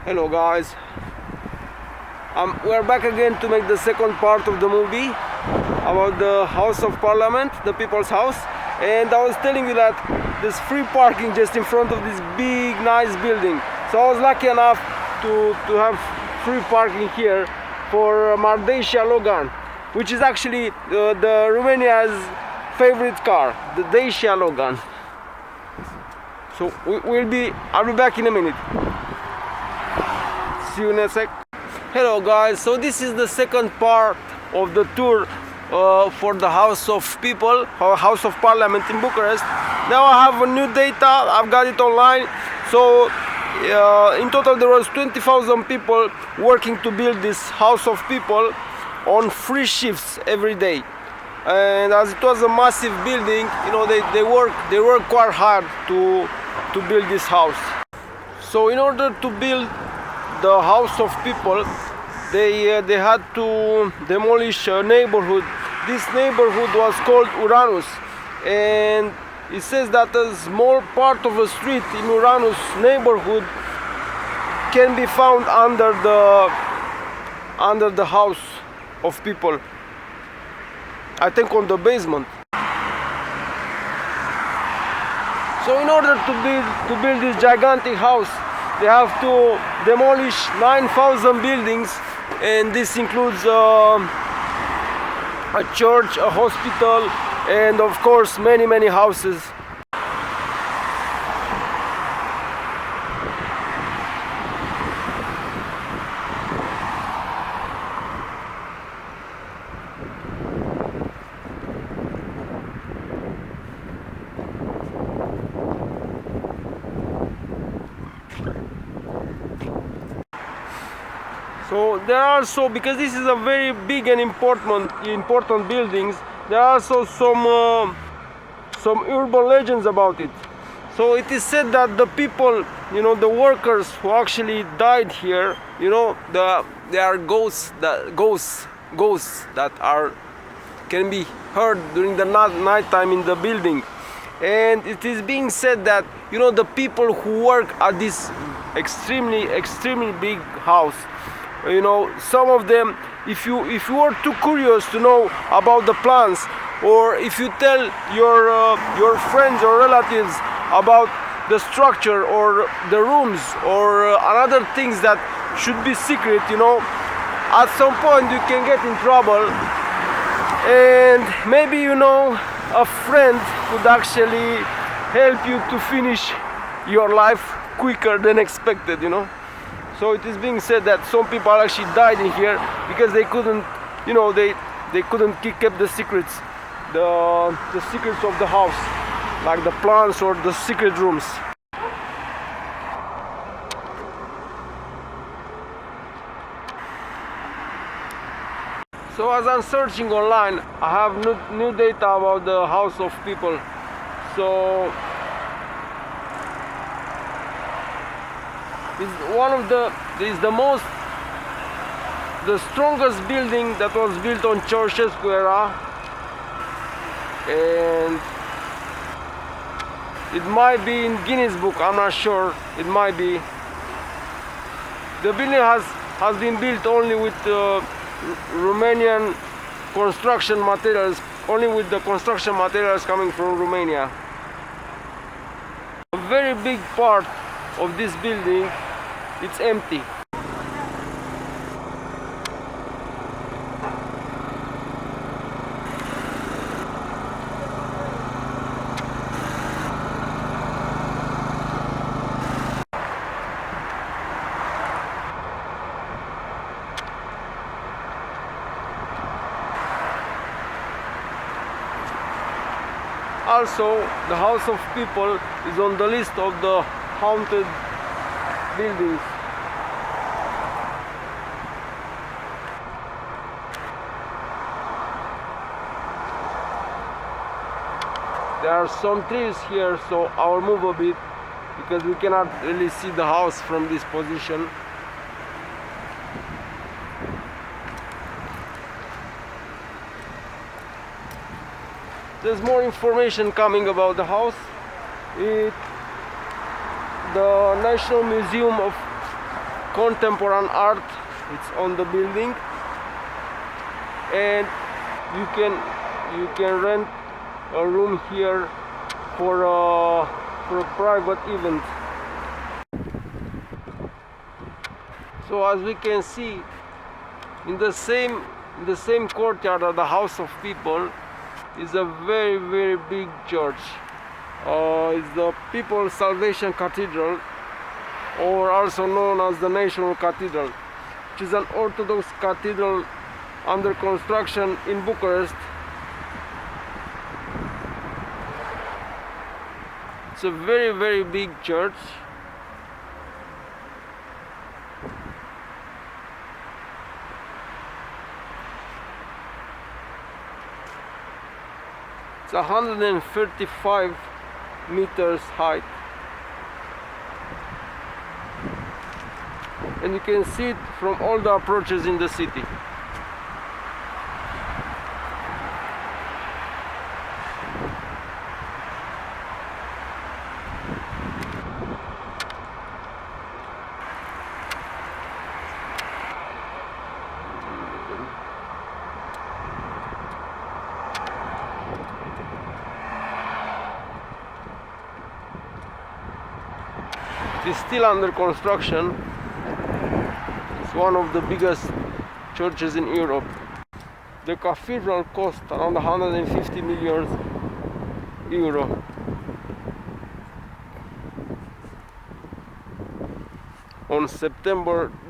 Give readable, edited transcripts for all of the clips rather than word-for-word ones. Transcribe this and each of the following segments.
Hello guys, we're back again to make the second part of the movie about the House of Parliament, the People's House. And I was telling you that there's free parking just in front of this big nice building. So I was lucky enough to have free parking here for Dacia Logan, which is actually the Romania's favorite car, the Dacia Logan. So I'll be back in a minute. See you in a sec. Hello guys, so this is the second part of the tour for the House of People, or House of Parliament in Bucharest. Now I have a new data, I've got it online. So in total there was 20,000 people working to build this House of People on 3 shifts every day. And as it was a massive building, you know, they work quite hard to build this house. So in order to build the House of People, they had to demolish a neighborhood. This neighborhood was called Uranus, and it says that a small part of a street in Uranus neighborhood can be found under the House of People, I think on the basement. So in order to build this gigantic house, they have to demolish 9,000 buildings, and this includes a church, a hospital, and of course many houses. So there are also, because this is a very big and important buildings, there are also some urban legends about it. So it is said that the people, you know, the workers who actually died here, you know, there are ghosts that can be heard during the night time in the building. And it is being said that, you know, the people who work at this extremely big house, you know, some of them, if you are too curious to know about the plans, or if you tell your friends or relatives about the structure or the rooms or other things that should be secret, you know, at some point you can get in trouble. And maybe, you know, a friend could actually help you to finish your life quicker than expected, you know. So it is being said that some people actually died in here because they couldn't, you know, they couldn't keep the secrets, the secrets of the house, like the plans or the secret rooms. So as I'm searching online, I have new data about the House of People. So it's the strongest building that was built on Ceausescu era, and it might be in Guinness Book, I'm not sure, it might be. The building has been built only with Romanian construction materials, only with the construction materials coming from Romania. A very big part of this building, it's empty. Also, the House of People is on the list of the haunted buildings. There are some trees here, so I'll move a bit because we cannot really see the house from this position. There's more information coming about the house. The National Museum of contemporary art. It's on the building, and you can rent a room here for a private event. So as we can see, in the same courtyard of the House of People is a very big church. It's the People's Salvation Cathedral, or also known as the National Cathedral, which is an Orthodox cathedral under construction in Bucharest. It's a very big church. It's 135 meters height, and you can see it from all the approaches in the city. It is still under construction. It's one of the biggest churches in Europe. The cathedral cost around 150 million euro.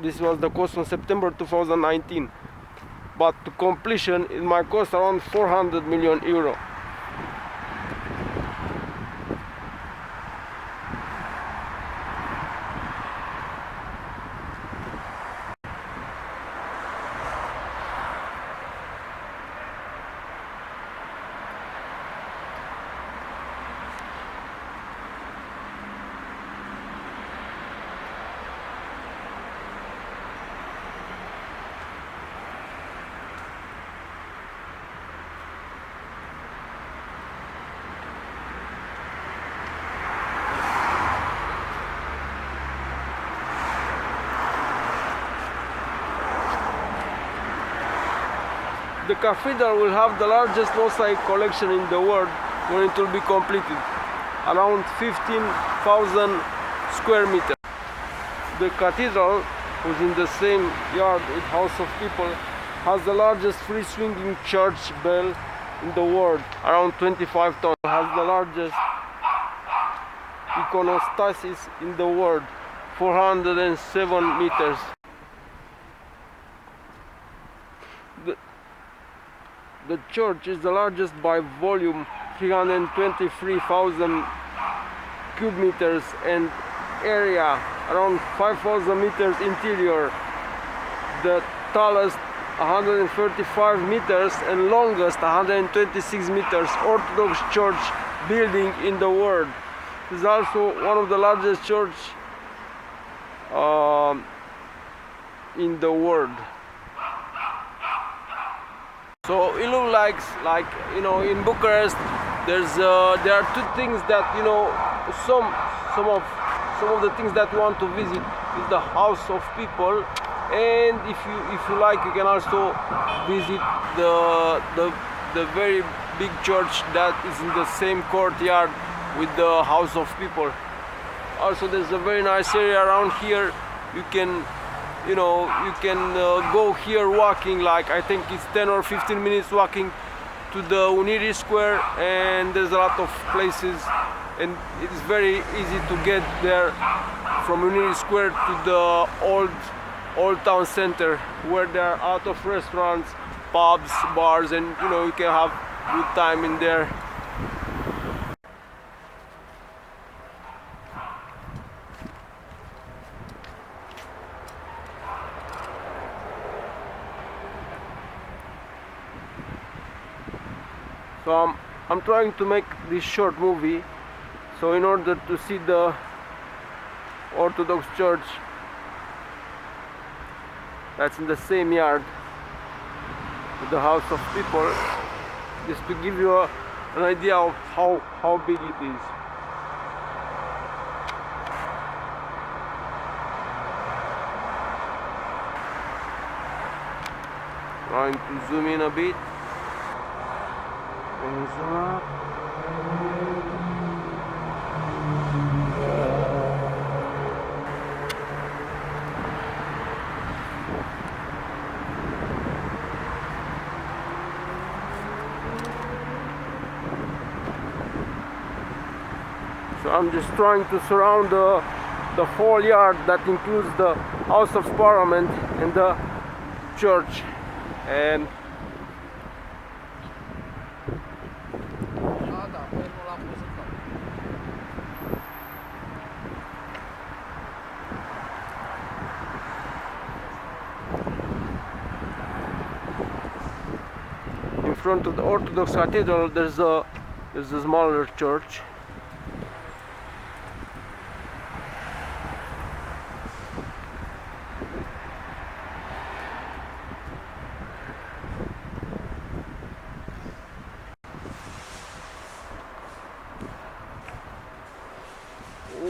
This was the cost on September 2019, but to completion it might cost around 400 million euro. The cathedral will have the largest mosaic collection in the world when it will be completed, around 15,000 square meters. The cathedral, which is in the same yard with House of People, has the largest free swinging church bell in the world, around 25 tons. It has the largest iconostasis in the world, 407 meters. The church is the largest by volume, 323,000 cubic meters, and area around 5,000 meters interior. The tallest 135 meters and longest 126 meters Orthodox church building in the world. It is also one of the largest churches in the world. So it looks like you know, in Bucharest there are two things that, you know, some of the things that you want to visit is the House of People, and if you like, you can also visit the very big church that is in the same courtyard with the House of People. Also, there's a very nice area around here. You can go here walking, like I think it's 10 or 15 minutes walking to the Unirii Square, and there's a lot of places, and it's very easy to get there from Unirii Square to the old town center, where there are a lot of restaurants, pubs, bars, and you know, you can have good time in there. So I'm trying to make this short movie, so in order to see the Orthodox Church that's in the same yard with the House of People, just to give you an idea of how big it is. Trying to zoom in a bit and zoom up. So I'm just trying to surround the whole yard that includes the House of Parliament and the church. And in front of the Orthodox Cathedral there's a smaller church.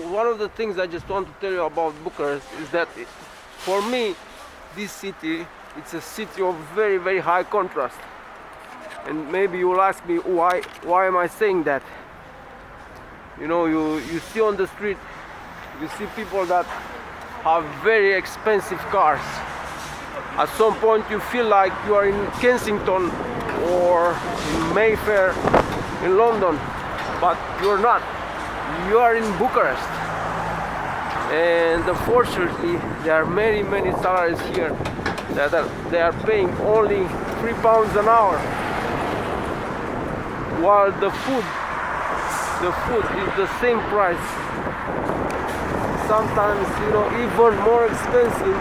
One of the things I just want to tell you about Bucharest is that for me this city, it's a city of very, very high contrast. And maybe you will ask me why am I saying that? You know, you see on the street, you see people that have very expensive cars. At some point you feel like you are in Kensington or in Mayfair in London, but you're not. You are in Bucharest. And unfortunately there are many salaries here that they are paying only £3 an hour, while the food is the same price, sometimes, you know, even more expensive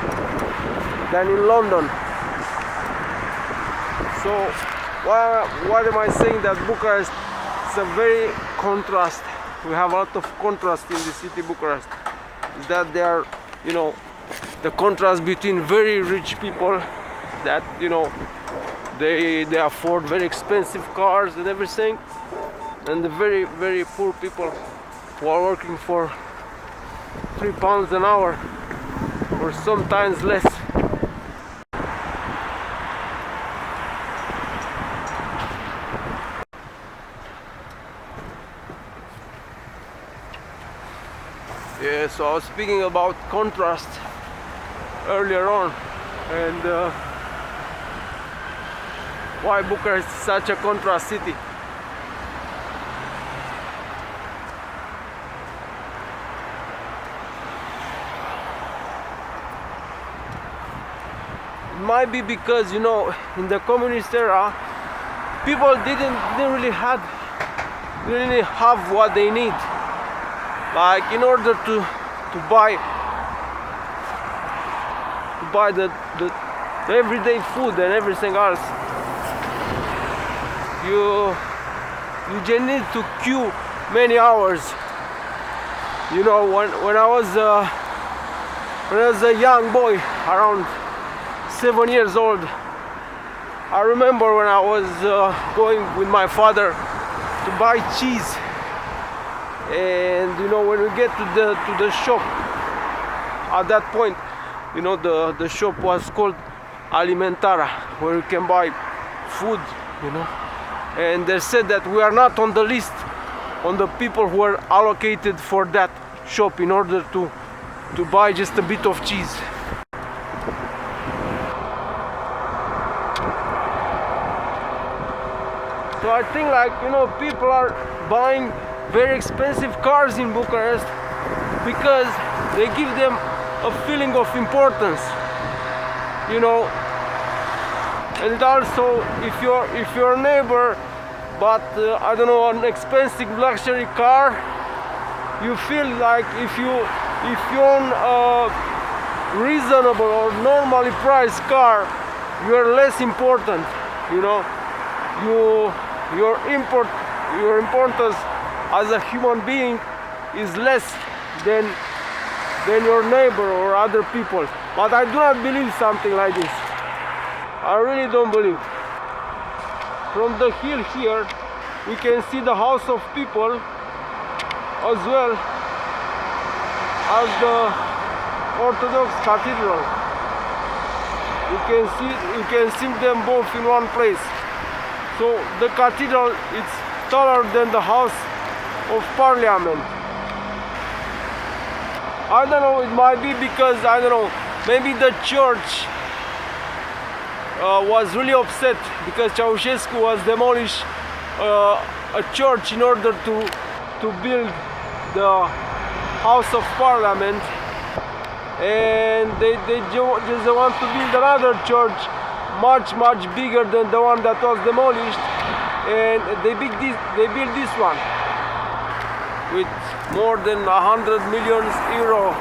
than in London. So why am I saying that Bucharest is a very contrast? We have a lot of contrast in the city Bucharest. Is that they are, you know, the contrast between very rich people that, you know, they afford very expensive cars and everything, and the very poor people who are working for £3 an hour or sometimes less. Yeah, so I was speaking about contrast earlier on, and why Bucharest is such a contrast city. It might be because, you know, in the communist era, people didn't really have what they need. Like, in order to buy the everyday food and everything else, you just need to queue many hours. You know, when I was a young boy, around 7 years old, I remember when I was going with my father to buy cheese. And you know, when we get to the shop, at that point, you know, the shop was called Alimentara, where you can buy food, you know. And they said that we are not on the list on the people who are allocated for that shop in order to buy just a bit of cheese. So I think, like, you know, people are buying very expensive cars in Bucharest because they give them a feeling of importance, you know. And also, if your neighbor bought I don't know, an expensive luxury car, you feel like if you own a reasonable or normally priced car, you are less important, you know. Your importance as a human being is less than your neighbor or other people. But I do not believe something like this. I really don't believe. From the hill here, we can see the House of People as well as the Orthodox Cathedral. You can see them both in one place. So the cathedral is taller than the House of Parliament. I don't know, it might be because, I don't know, maybe the church was really upset because Ceausescu was demolished a church in order to build the House of Parliament, and they just want to build another church much bigger than the one that was demolished, and they built this one with more than 100 million euro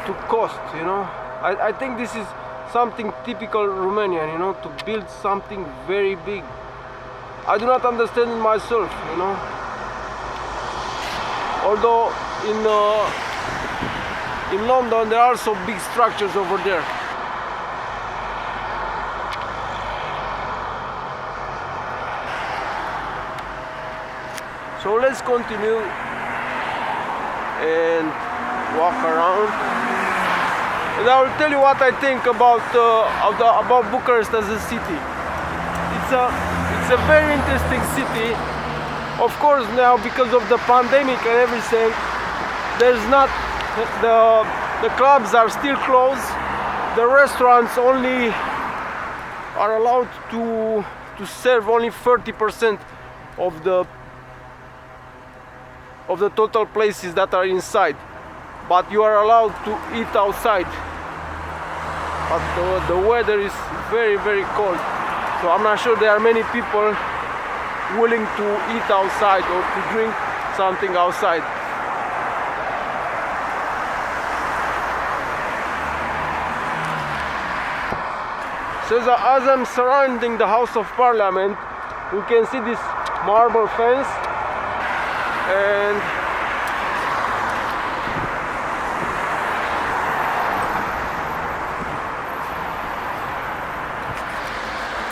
to cost, you know. I think this is something typical Romanian, you know, to build something very big. I do not understand it myself, you know. Although in London there are also big structures over there. So let's continue and walk around, and I will tell you what I think about Bucharest as a city. It's a very interesting city. Of course, now because of the pandemic and everything, there's not the clubs are still closed. The restaurants only are allowed to serve only 30% of the total places that are inside, but you are allowed to eat outside. But the weather is very cold, so I'm not sure there are many people willing to eat outside or to drink something outside. So as I'm surrounding the House of Parliament, you can see this marble fence, and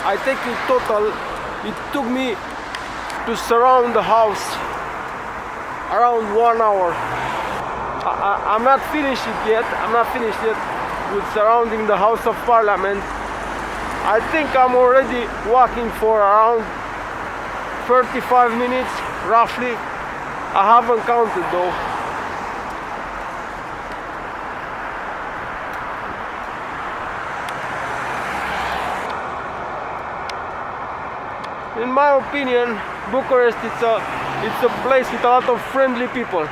I think in total it took me to surround the house around 1 hour. I'm not finished yet. I'm not finished yet with surrounding the House of Parliament. I think I'm already walking for around 35 minutes roughly. I haven't counted though. In my opinion, Bucharest it's a place with a lot of friendly people.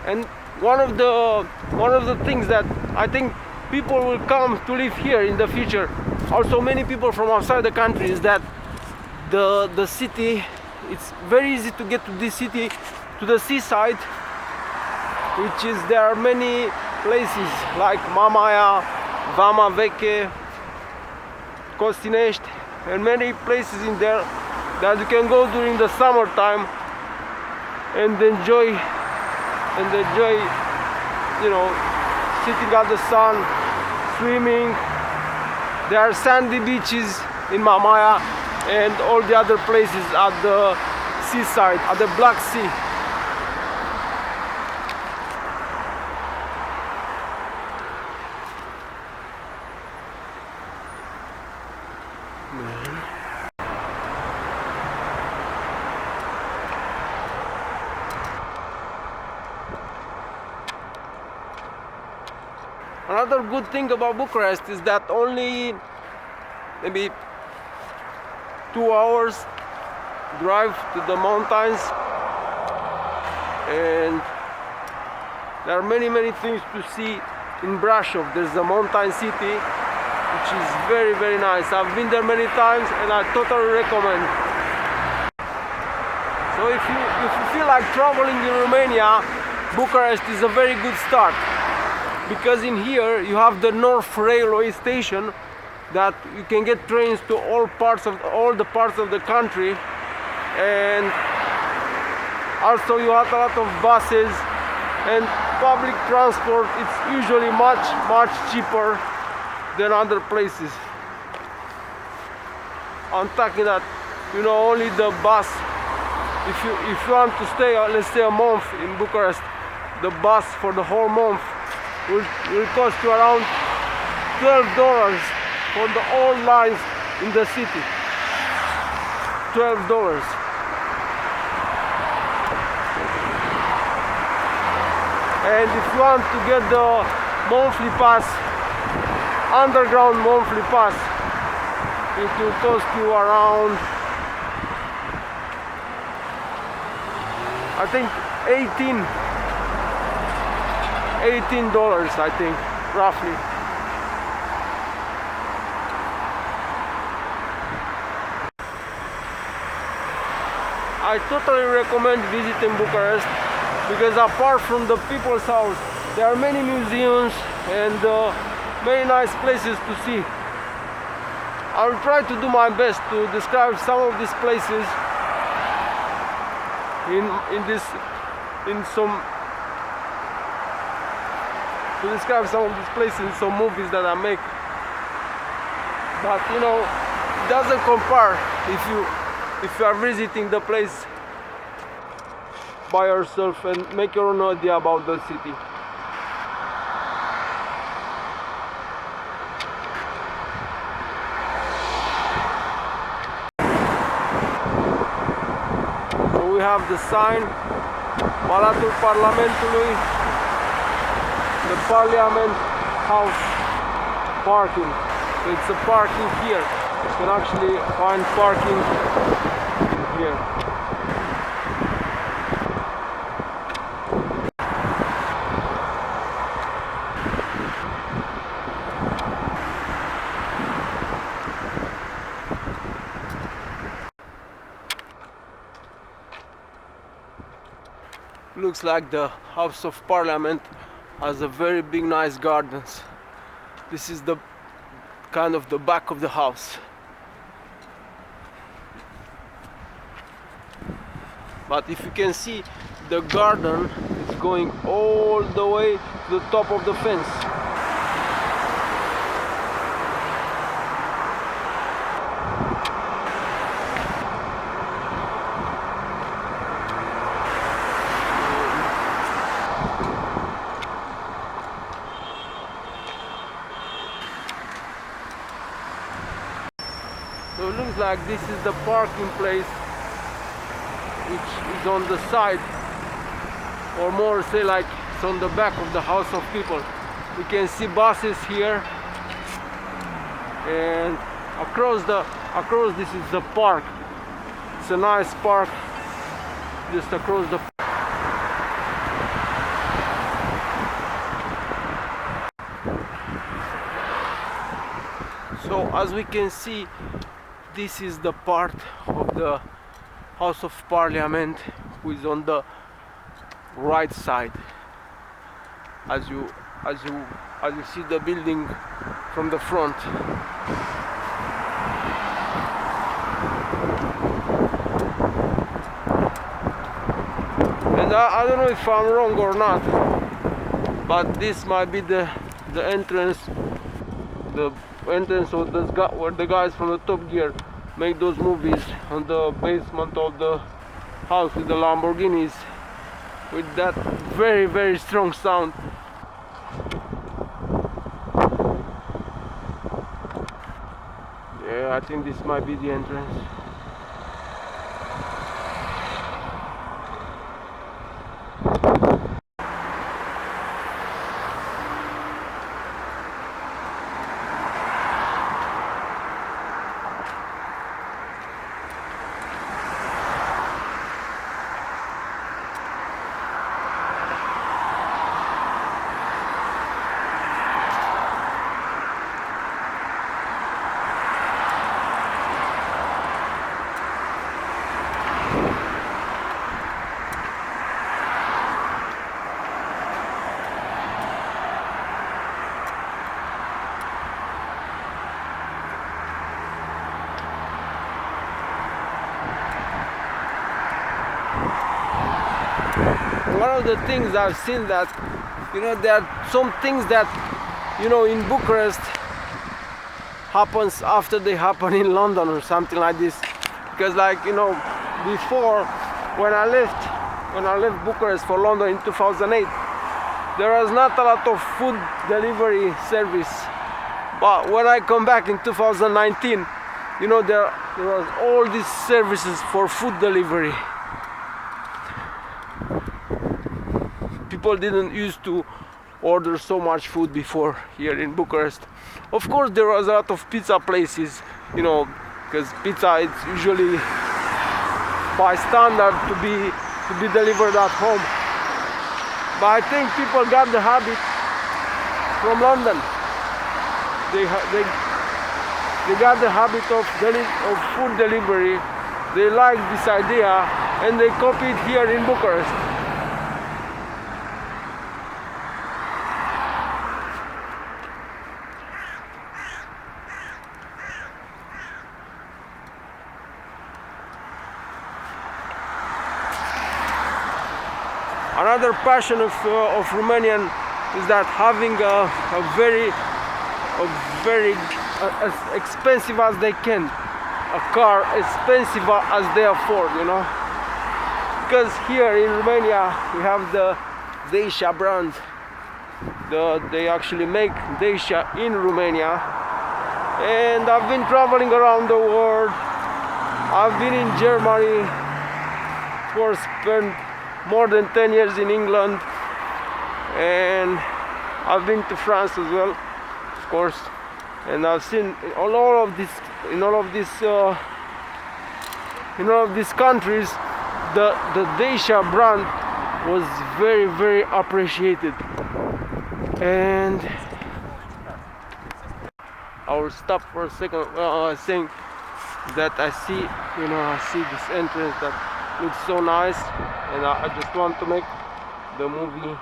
And one of the things that I think people will come to live here in the future, also many people from outside the country, is that the city, it's very easy to get to this city, to the seaside, which is, there are many places like Mamaia, Vama Veche, Costinești, and many places in there that you can go during the summertime and enjoy, you know, sitting at the sun, swimming. There are sandy beaches in Mamaia and all the other places at the seaside, at the Black Sea. Another good thing about Bucharest is that only maybe 2 hours drive to the mountains, and there are many things to see in Brașov. There's a mountain city which is very nice. I've been there many times and I totally recommend. So if you feel like traveling in Romania, Bucharest is a very good start. because in here you have the North Railway Station that you can get trains to all the parts of the country, and also you have a lot of buses and public transport. It's usually much cheaper than other places. I'm talking that, you know, only the bus, if you want to stay, let's say a month in Bucharest, the bus for the whole month will cost you around $12 for the all lines in the city. $12. And if you want to get the monthly pass, underground monthly pass, it will cost you around, I think, $18, I think, roughly. I totally recommend visiting Bucharest, because apart from the people's house, there are many museums and many nice places to see. I will try to do my best to describe some of these places in some movies that I make. But you know, it doesn't compare if you are visiting the place by yourself and make your own idea about the city. So we have the sign, Palatul Parlamentului, the Parliament House parking. So it's a parking here. You can actually find parking here. Looks like the House of Parliament has a very big nice gardens. This is the kind of the back of the house. But if you can see, the garden is going all the way to the top of the fence. So it looks like this is the parking place, which is on the side, or more say like it's on the back of the house of people. We can see buses here, and across this is the park. It's a nice park just across the. So as we can see, this is the part of the House of Parliament who is on the right side. As you see the building from the front. And I don't know if I'm wrong or not, but this might be the entrance, of where the guys from the Top Gear make those movies, on the basement of the house with the Lamborghinis, with that very, very strong sound. Yeah, I think this might be the entrance. of the things I've seen that, there are some things that, in Bucharest happens after they happen in London or something like this. Because before, when I left Bucharest for London in 2008, there was not a lot of food delivery service. But when I come back in 2019, there was all these services for food delivery. People didn't used to order so much food before here in Bucharest. Of course, there was a lot of pizza places, because pizza is usually by standard to be delivered at home. But I think people got the habit from London. They got the habit of food delivery. They like this idea and they copy it here in Bucharest. Another passion of Romanian is that having a very as expensive as they can, a car expensive as they afford, because here in Romania we have the Dacia brand. They actually make Dacia in Romania, and I've been traveling around the world. I've been in Germany, of course, spent more than 10 years in England, and I've been to France as well, of course, and I've seen in all of these countries the Dacia brand was very, very appreciated. And I will stop for a second. Saying that I see this entrance that looks so nice, and I just want to make the movie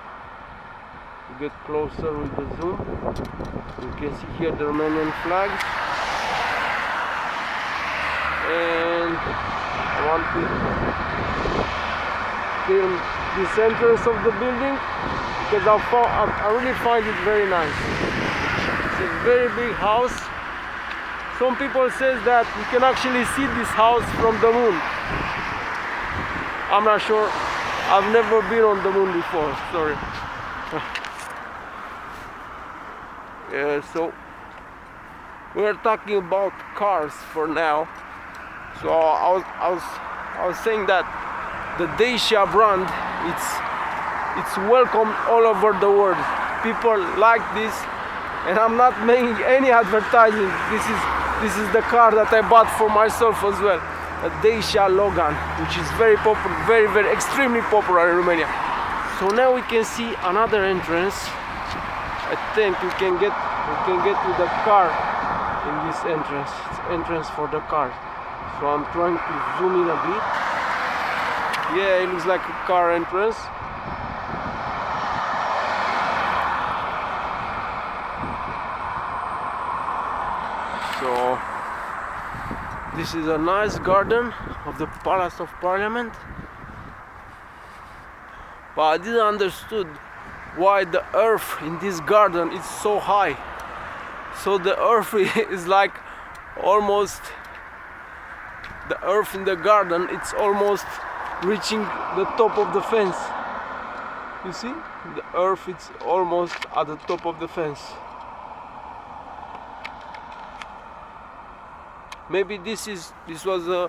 get closer with the zoom. You can see here the Romanian flags, and I want to film this entrance of the building because I really find it very nice. It's a very big house. Some people say that you can actually see this house from the moon. I'm not sure. I've never been on the moon before. Sorry. Yeah, so we're talking about cars for now. So I was saying that the Dacia brand, it's welcome all over the world. People like this, and I'm not making any advertising. This is the car that I bought for myself as well. A Dacia Logan, which is very popular, very, very extremely popular in Romania. So now we can see another entrance. I think we can get to the car in this entrance. It's entrance for the car. So I'm trying to zoom in a bit. Yeah, it looks like a car entrance. So this is a nice garden of the Palace of Parliament. But I didn't understood why the earth in this garden is so high. So the earth is like almost, the earth in the garden, it's almost reaching the top of the fence. You see? The earth is almost at the top of the fence. Maybe this was a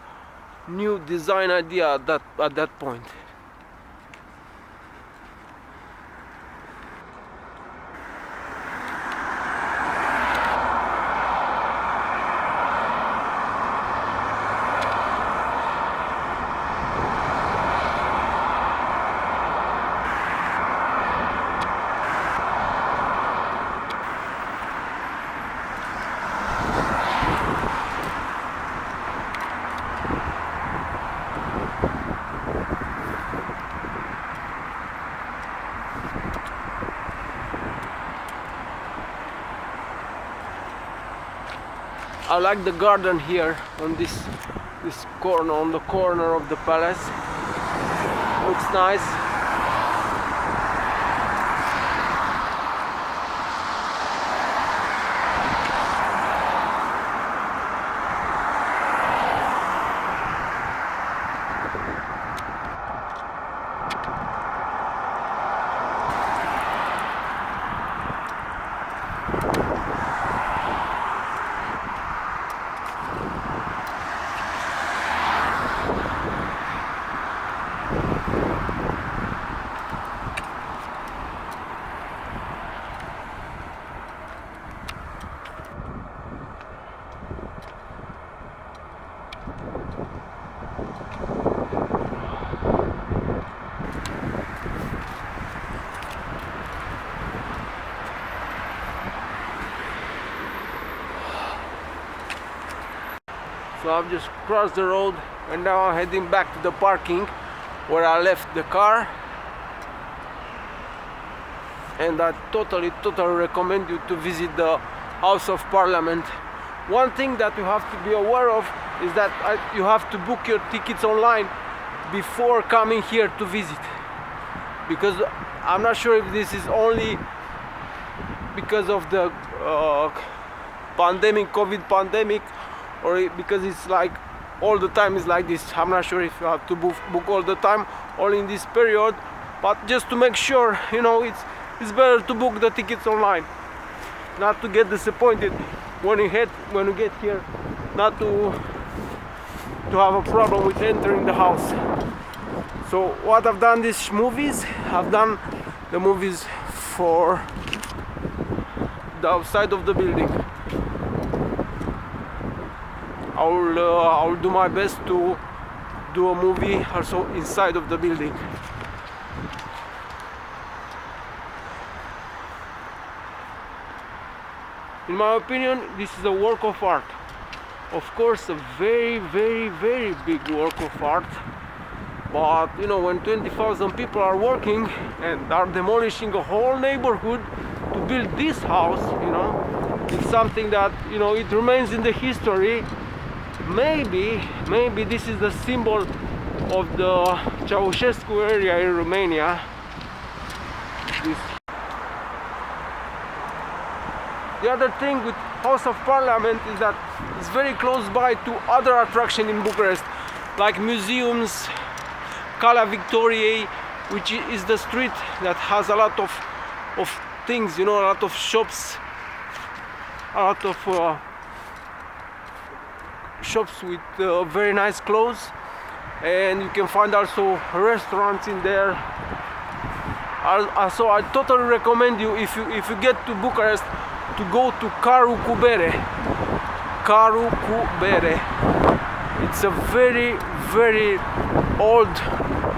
new design idea at that point. I like the garden here on this corner, on the corner of the palace. Looks nice. So I've just crossed the road and now I'm heading back to the parking where I left the car. And I totally recommend you to visit the House of Parliament. One thing that you have to be aware of is that you have to book your tickets online before coming here to visit, because I'm not sure if this is only because of the COVID pandemic, or because it's like all the time is like this. I'm not sure if you have to book all the time, only in this period, but just to make sure, you know, it's better to book the tickets online, not to get disappointed when you get here, not to have a problem with entering the house. So what I've done these movies, I've done the movies for the outside of the building. I'll do my best to do a movie also inside of the building. In my opinion, this is a work of art. Of course, a very big work of art. But you know, when 20,000 people are working and are demolishing a whole neighborhood to build this house, you know, it's something that, you know, it remains in the history. Maybe this is the symbol of the Ceausescu area in Romania. The other thing with House of Parliament is that it's very close by to other attractions in Bucharest, like museums, Calea Victoriei, which is the street that has a lot of things, you know, a lot of shops, a lot of shops with very nice clothes, and you can find also restaurants in there. So I totally recommend you, if you get to Bucharest, to go to Caru cu Bere. Caru cu Bere. It's a very old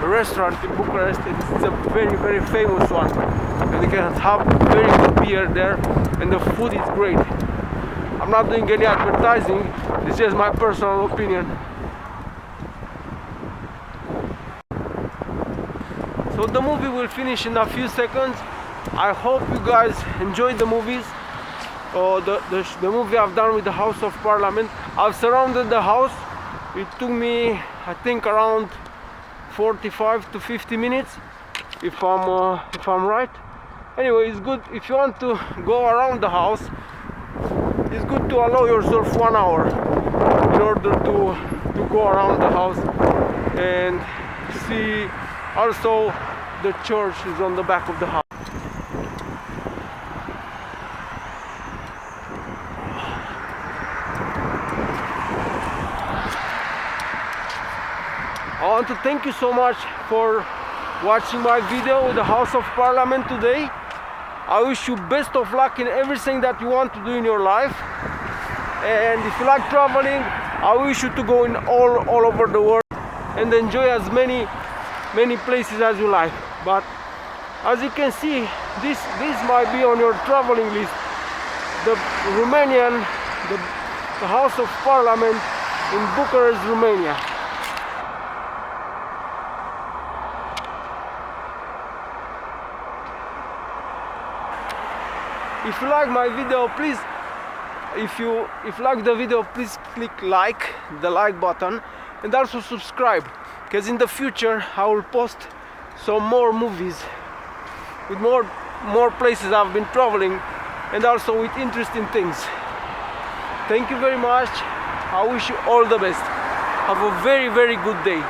restaurant in Bucharest. It's a very famous one, and you can have very good beer there, and the food is great. I'm not doing any advertising, it's just my personal opinion. So the movie will finish in a few seconds. I hope you guys enjoyed the movies. The movie I've done with the House of Parliament. I've surrounded the house. It took me, I think, around 45 to 50 minutes, if I'm right. Anyway, it's good if you want to go around the house. It's good to allow yourself 1 hour in order to go around the house and see. Also, the church is on the back of the house. I want to thank you so much for watching my video with the House of Parliament today. I wish you best of luck in everything that you want to do in your life. And if you like traveling, I wish you to go in all over the world and enjoy as many places as you like. But as you can see, this might be on your traveling list. The House of Parliament in Bucharest, Romania. If you like my video, please, if you like the video, please click the like button, and also subscribe, because in the future I will post some more movies with more places I've been traveling, and also with interesting things. Thank you very much. I wish you all the best. Have a very good day.